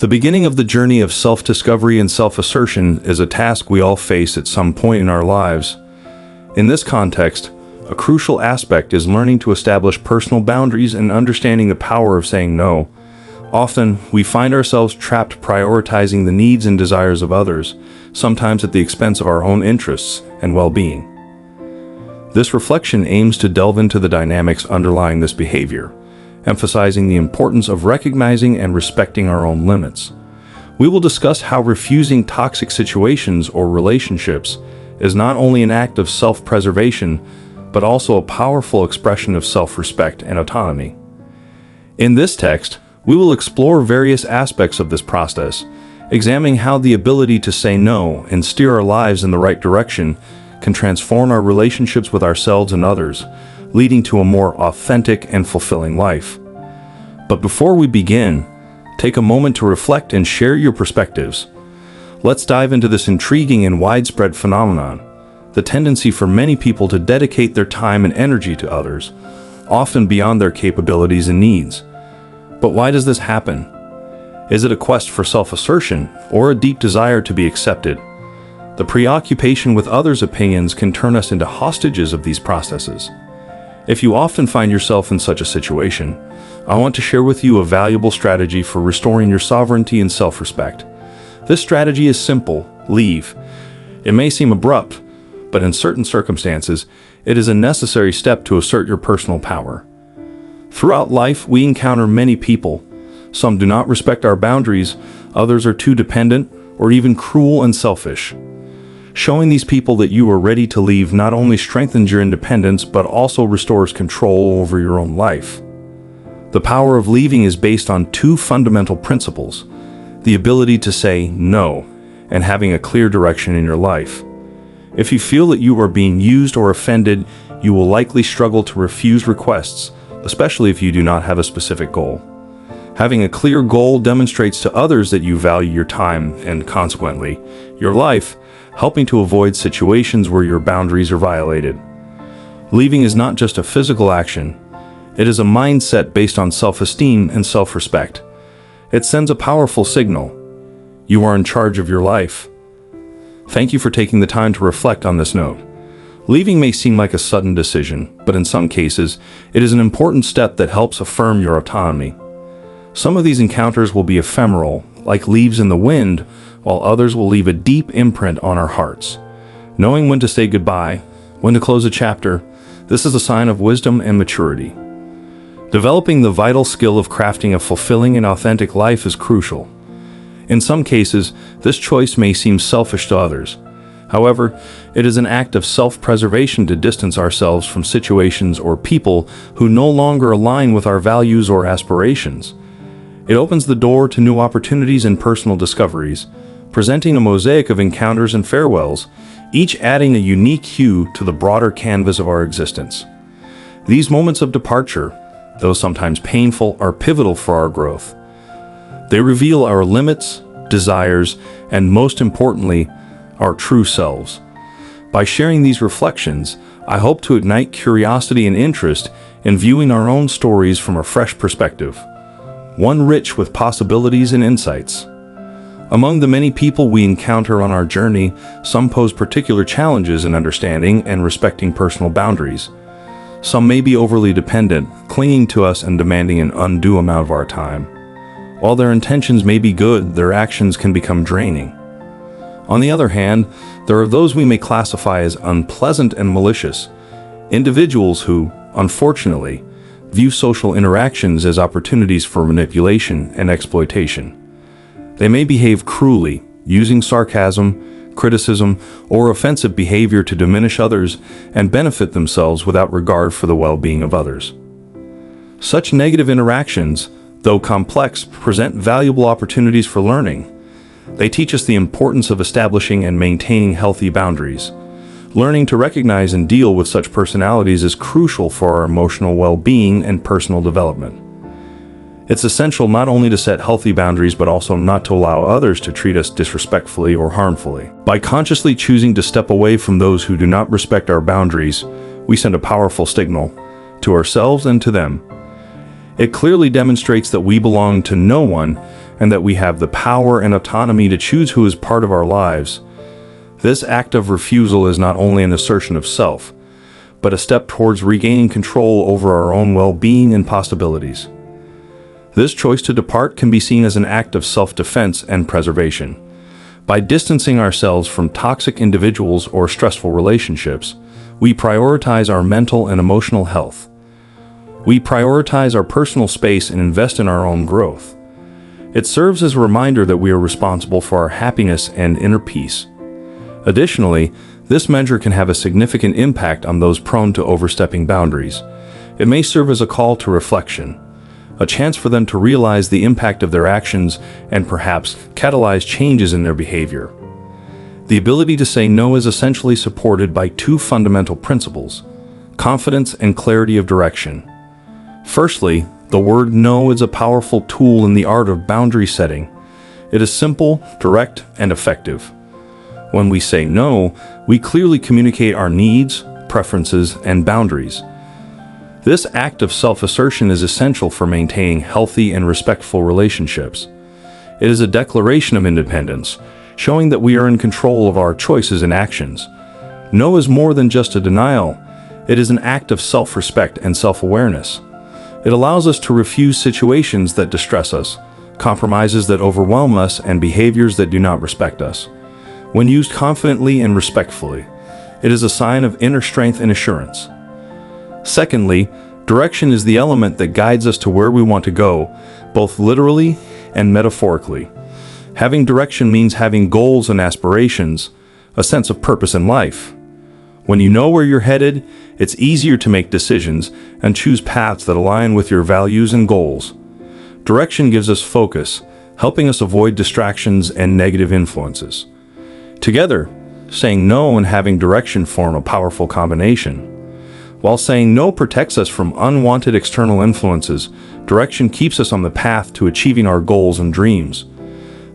The beginning of the journey of self-discovery and self-assertion is a task we all face at some point in our lives. In this context, a crucial aspect is learning to establish personal boundaries and understanding the power of saying no. Often, we find ourselves trapped prioritizing the needs and desires of others, sometimes at the expense of our own interests and well-being. This reflection aims to delve into the dynamics underlying this behavior, emphasizing the importance of recognizing and respecting our own limits. We will discuss how refusing toxic situations or relationships is not only an act of self-preservation, but also a powerful expression of self-respect and autonomy. In this text, we will explore various aspects of this process, examining how the ability to say no and steer our lives in the right direction can transform our relationships with ourselves and others, leading to a more authentic and fulfilling life. But before we begin, take a moment to reflect and share your perspectives. Let's dive into this intriguing and widespread phenomenon, the tendency for many people to dedicate their time and energy to others, often beyond their capabilities and needs. But why does this happen? Is it a quest for self-assertion or a deep desire to be accepted? The preoccupation with others' opinions can turn us into hostages of these processes. If you often find yourself in such a situation, I want to share with you a valuable strategy for restoring your sovereignty and self-respect. This strategy is simple: leave. It may seem abrupt, but in certain circumstances, it is a necessary step to assert your personal power. Throughout life, we encounter many people. Some do not respect our boundaries, others are too dependent, or even cruel and selfish. Showing these people that you are ready to leave not only strengthens your independence, but also restores control over your own life. The power of leaving is based on two fundamental principles: the ability to say no, and having a clear direction in your life. If you feel that you are being used or offended, you will likely struggle to refuse requests, especially if you do not have a specific goal. Having a clear goal demonstrates to others that you value your time and, consequently, your life, helping to avoid situations where your boundaries are violated. Leaving is not just a physical action. It is a mindset based on self-esteem and self-respect. It sends a powerful signal. You are in charge of your life. Thank you for taking the time to reflect on this note. Leaving may seem like a sudden decision, but in some cases, it is an important step that helps affirm your autonomy. Some of these encounters will be ephemeral, like leaves in the wind, while others will leave a deep imprint on our hearts. Knowing when to say goodbye, when to close a chapter, this is a sign of wisdom and maturity. Developing the vital skill of crafting a fulfilling and authentic life is crucial. In some cases, this choice may seem selfish to others. However, it is an act of self-preservation to distance ourselves from situations or people who no longer align with our values or aspirations. It opens the door to new opportunities and personal discoveries, presenting a mosaic of encounters and farewells, each adding a unique hue to the broader canvas of our existence. These moments of departure, though sometimes painful, are pivotal for our growth. They reveal our limits, desires, and most importantly, our true selves. By sharing these reflections, I hope to ignite curiosity and interest in viewing our own stories from a fresh perspective, one rich with possibilities and insights. Among the many people we encounter on our journey, some pose particular challenges in understanding and respecting personal boundaries. Some may be overly dependent, clinging to us and demanding an undue amount of our time. While their intentions may be good, their actions can become draining. On the other hand, there are those we may classify as unpleasant and malicious, individuals who, unfortunately, view social interactions as opportunities for manipulation and exploitation. They may behave cruelly, using sarcasm, criticism, or offensive behavior to diminish others and benefit themselves without regard for the well-being of others. Such negative interactions, though complex, present valuable opportunities for learning. They teach us the importance of establishing and maintaining healthy boundaries. Learning to recognize and deal with such personalities is crucial for our emotional well-being and personal development. It's essential not only to set healthy boundaries but also not to allow others to treat us disrespectfully or harmfully. By consciously choosing to step away from those who do not respect our boundaries, we send a powerful signal to ourselves and to them. It clearly demonstrates that we belong to no one and that we have the power and autonomy to choose who is part of our lives. This act of refusal is not only an assertion of self, but a step towards regaining control over our own well-being and possibilities. This choice to depart can be seen as an act of self-defense and preservation. By distancing ourselves from toxic individuals or stressful relationships, we prioritize our mental and emotional health. We prioritize our personal space and invest in our own growth. It serves as a reminder that we are responsible for our happiness and inner peace. Additionally, this measure can have a significant impact on those prone to overstepping boundaries. It may serve as a call to reflection, a chance for them to realize the impact of their actions and perhaps catalyze changes in their behavior. The ability to say no is essentially supported by two fundamental principles: confidence and clarity of direction. Firstly, the word no is a powerful tool in the art of boundary setting. It is simple, direct, and effective. When we say no, we clearly communicate our needs, preferences, and boundaries. This act of self-assertion is essential for maintaining healthy and respectful relationships. It is a declaration of independence, showing that we are in control of our choices and actions. No is more than just a denial. It is an act of self-respect and self-awareness. It allows us to refuse situations that distress us, compromises that overwhelm us, and behaviors that do not respect us. When used confidently and respectfully, it is a sign of inner strength and assurance. Secondly, direction is the element that guides us to where we want to go, both literally and metaphorically. Having direction means having goals and aspirations, a sense of purpose in life. When you know where you're headed, it's easier to make decisions and choose paths that align with your values and goals. Direction gives us focus, helping us avoid distractions and negative influences. Together, saying no and having direction form a powerful combination. While saying no protects us from unwanted external influences, direction keeps us on the path to achieving our goals and dreams.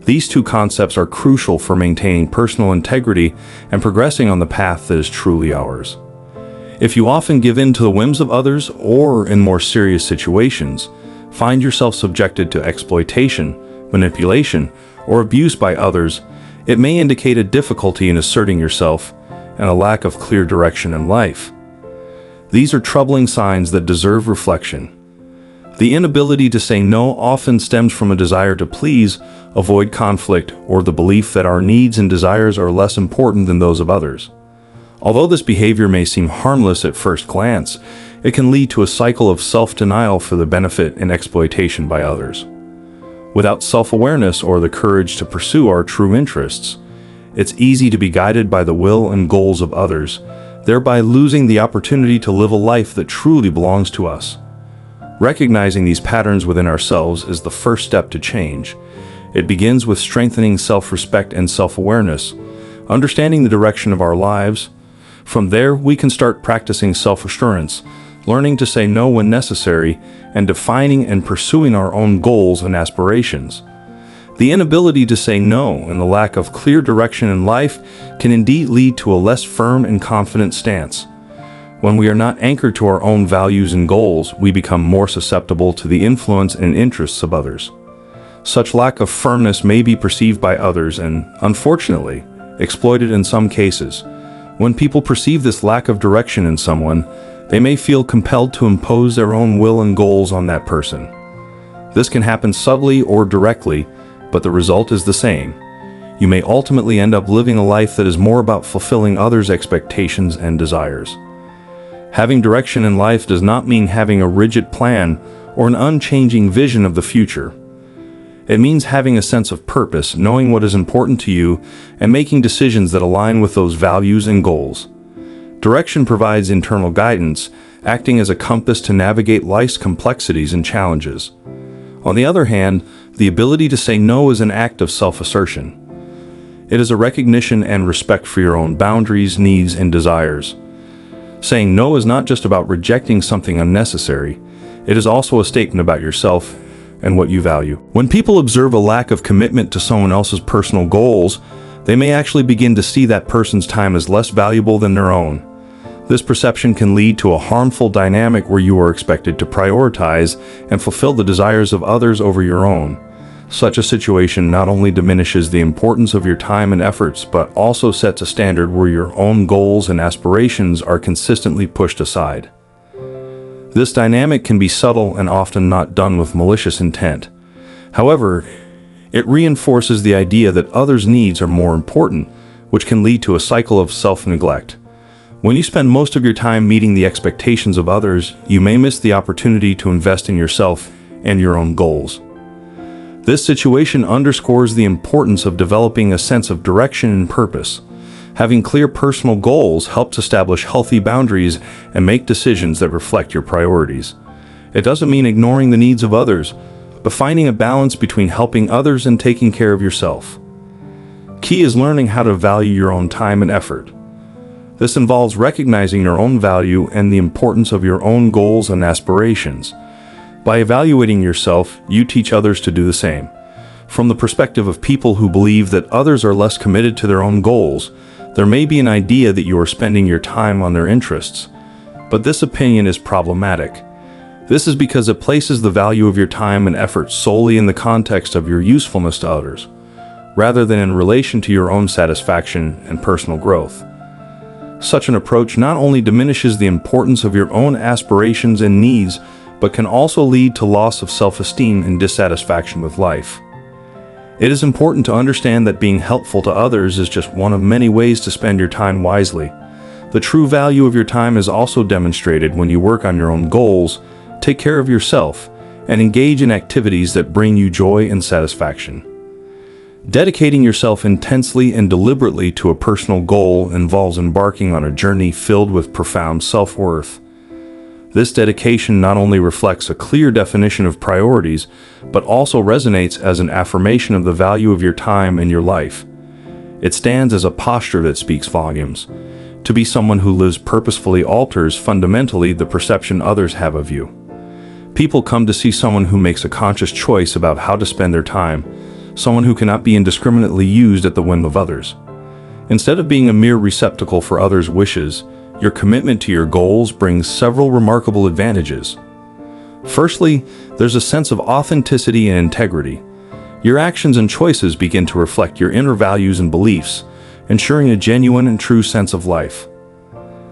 These two concepts are crucial for maintaining personal integrity and progressing on the path that is truly ours. If you often give in to the whims of others or, in more serious situations, find yourself subjected to exploitation, manipulation, or abuse by others, it may indicate a difficulty in asserting yourself and a lack of clear direction in life. These are troubling signs that deserve reflection. The inability to say no often stems from a desire to please, avoid conflict, or the belief that our needs and desires are less important than those of others. Although this behavior may seem harmless at first glance, it can lead to a cycle of self-denial for the benefit and exploitation by others. Without self-awareness or the courage to pursue our true interests, it's easy to be guided by the will and goals of others, thereby losing the opportunity to live a life that truly belongs to us. Recognizing these patterns within ourselves is the first step to change. It begins with strengthening self-respect and self-awareness, understanding the direction of our lives. From there, we can start practicing self-assurance, learning to say no when necessary, and defining and pursuing our own goals and aspirations. The inability to say no and the lack of clear direction in life can indeed lead to a less firm and confident stance. When we are not anchored to our own values and goals, we become more susceptible to the influence and interests of others. Such lack of firmness may be perceived by others and, unfortunately, exploited in some cases. When people perceive this lack of direction in someone, they may feel compelled to impose their own will and goals on that person. This can happen subtly or directly, but the result is the same. You may ultimately end up living a life that is more about fulfilling others' expectations and desires. Having direction in life does not mean having a rigid plan or an unchanging vision of the future. It means having a sense of purpose, knowing what is important to you, and making decisions that align with those values and goals. Direction provides internal guidance, acting as a compass to navigate life's complexities and challenges. On the other hand, the ability to say no is an act of self-assertion. It is a recognition and respect for your own boundaries, needs, and desires. Saying no is not just about rejecting something unnecessary. It is also a statement about yourself and what you value. When people observe a lack of commitment to someone else's personal goals, they may actually begin to see that person's time as less valuable than their own. This perception can lead to a harmful dynamic where you are expected to prioritize and fulfill the desires of others over your own. Such a situation not only diminishes the importance of your time and efforts, but also sets a standard where your own goals and aspirations are consistently pushed aside. This dynamic can be subtle and often not done with malicious intent. However, it reinforces the idea that others' needs are more important, which can lead to a cycle of self-neglect. When you spend most of your time meeting the expectations of others, you may miss the opportunity to invest in yourself and your own goals. This situation underscores the importance of developing a sense of direction and purpose. Having clear personal goals helps establish healthy boundaries and make decisions that reflect your priorities. It doesn't mean ignoring the needs of others, but finding a balance between helping others and taking care of yourself. Key is learning how to value your own time and effort. This involves recognizing your own value and the importance of your own goals and aspirations. By evaluating yourself, you teach others to do the same. From the perspective of people who believe that others are less committed to their own goals, there may be an idea that you are spending your time on their interests. But this opinion is problematic. This is because it places the value of your time and effort solely in the context of your usefulness to others, rather than in relation to your own satisfaction and personal growth. Such an approach not only diminishes the importance of your own aspirations and needs, but can also lead to loss of self-esteem and dissatisfaction with life. It is important to understand that being helpful to others is just one of many ways to spend your time wisely. The true value of your time is also demonstrated when you work on your own goals, take care of yourself, and engage in activities that bring you joy and satisfaction. Dedicating yourself intensely and deliberately to a personal goal involves embarking on a journey filled with profound self-worth. This dedication not only reflects a clear definition of priorities, but also resonates as an affirmation of the value of your time and your life. It stands as a posture that speaks volumes. To be someone who lives purposefully alters fundamentally the perception others have of you. People come to see someone who makes a conscious choice about how to spend their time, someone who cannot be indiscriminately used at the whim of others. Instead of being a mere receptacle for others' wishes, your commitment to your goals brings several remarkable advantages. Firstly, there's a sense of authenticity and integrity. Your actions and choices begin to reflect your inner values and beliefs, ensuring a genuine and true sense of life.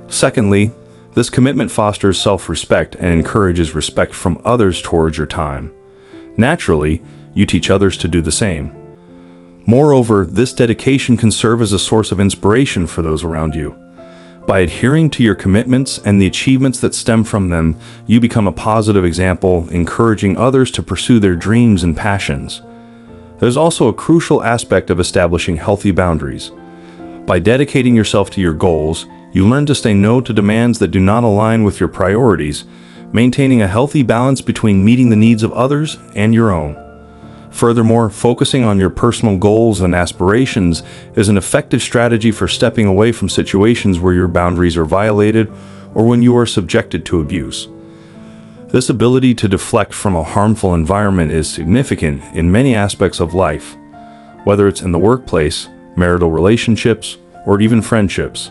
Secondly, this commitment fosters self-respect and encourages respect from others towards your time. Naturally, you teach others to do the same. Moreover, this dedication can serve as a source of inspiration for those around you. By adhering to your commitments and the achievements that stem from them, you become a positive example, encouraging others to pursue their dreams and passions. There's also a crucial aspect of establishing healthy boundaries. By dedicating yourself to your goals, you learn to say no to demands that do not align with your priorities, maintaining a healthy balance between meeting the needs of others and your own. Furthermore, focusing on your personal goals and aspirations is an effective strategy for stepping away from situations where your boundaries are violated or when you are subjected to abuse. This ability to deflect from a harmful environment is significant in many aspects of life, whether it's in the workplace, marital relationships, or even friendships.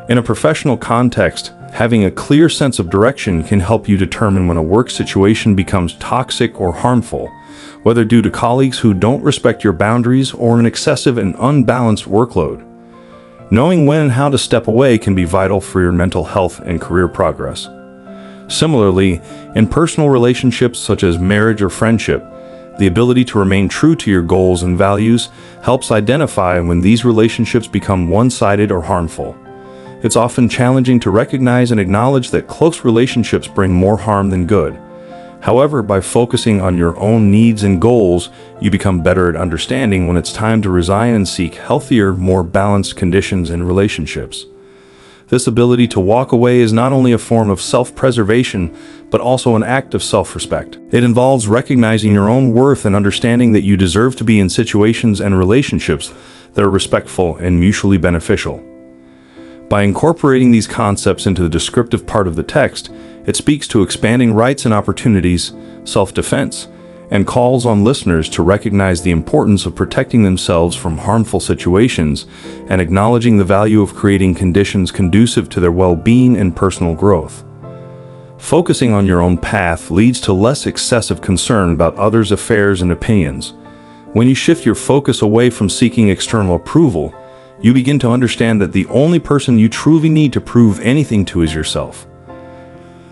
In a professional context, having a clear sense of direction can help you determine when a work situation becomes toxic or harmful, whether due to colleagues who don't respect your boundaries or an excessive and unbalanced workload. Knowing when and how to step away can be vital for your mental health and career progress. Similarly, in personal relationships such as marriage or friendship, the ability to remain true to your goals and values helps identify when these relationships become one-sided or harmful. It's often challenging to recognize and acknowledge that close relationships bring more harm than good. However, by focusing on your own needs and goals, you become better at understanding when it's time to resign and seek healthier, more balanced conditions in relationships. This ability to walk away is not only a form of self-preservation, but also an act of self-respect. It involves recognizing your own worth and understanding that you deserve to be in situations and relationships that are respectful and mutually beneficial. By incorporating these concepts into the descriptive part of the text, it speaks to expanding rights and opportunities, self-defense, and calls on listeners to recognize the importance of protecting themselves from harmful situations and acknowledging the value of creating conditions conducive to their well-being and personal growth. Focusing on your own path leads to less excessive concern about others' affairs and opinions. When you shift your focus away from seeking external approval, you begin to understand that the only person you truly need to prove anything to is yourself.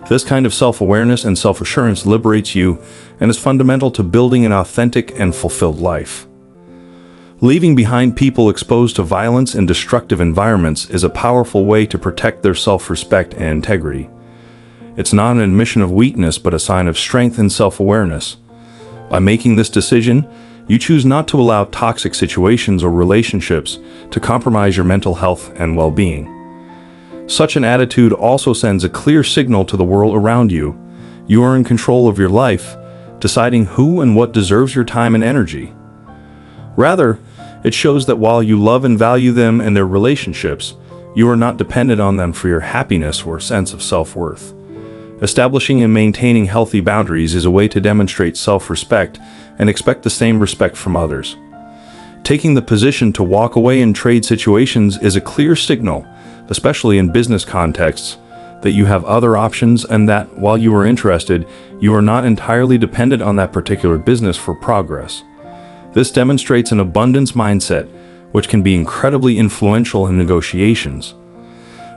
This kind of self-awareness and self-assurance liberates you and is fundamental to building an authentic and fulfilled life. Leaving behind people exposed to violence and destructive environments is a powerful way to protect their self-respect and integrity. It's not an admission of weakness, but a sign of strength and self-awareness. By making this decision, you choose not to allow toxic situations or relationships to compromise your mental health and well-being. Such an attitude also sends a clear signal to the world around you. You are in control of your life, deciding who and what deserves your time and energy. Rather, it shows that while you love and value them and their relationships, you are not dependent on them for your happiness or sense of self-worth. Establishing and maintaining healthy boundaries is a way to demonstrate self-respect and expect the same respect from others. Taking the position to walk away in trade situations is a clear signal, especially in business contexts, that you have other options and that, while you are interested, you are not entirely dependent on that particular business for progress. This demonstrates an abundance mindset, which can be incredibly influential in negotiations.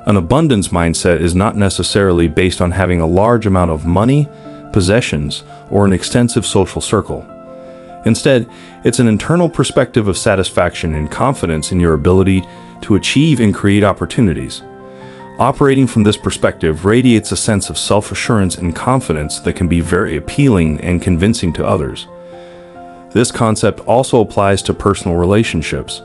An abundance mindset is not necessarily based on having a large amount of money, possessions, or an extensive social circle. Instead, it's an internal perspective of satisfaction and confidence in your ability to achieve and create opportunities. Operating from this perspective radiates a sense of self-assurance and confidence that can be very appealing and convincing to others. This concept also applies to personal relationships.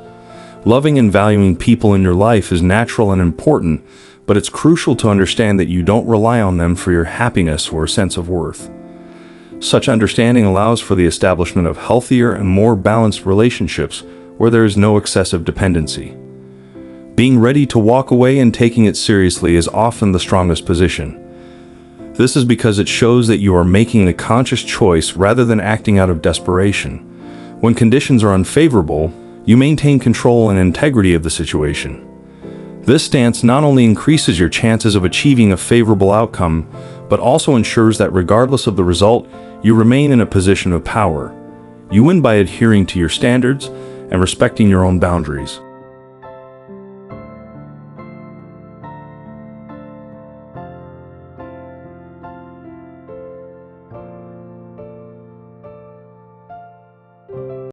Loving and valuing people in your life is natural and important, but it's crucial to understand that you don't rely on them for your happiness or sense of worth. Such understanding allows for the establishment of healthier and more balanced relationships where there is no excessive dependency. Being ready to walk away and taking it seriously is often the strongest position. This is because it shows that you are making a conscious choice rather than acting out of desperation. When conditions are unfavorable, you maintain control and integrity of the situation. This stance not only increases your chances of achieving a favorable outcome, but also ensures that regardless of the result, you remain in a position of power. You win by adhering to your standards and respecting your own boundaries.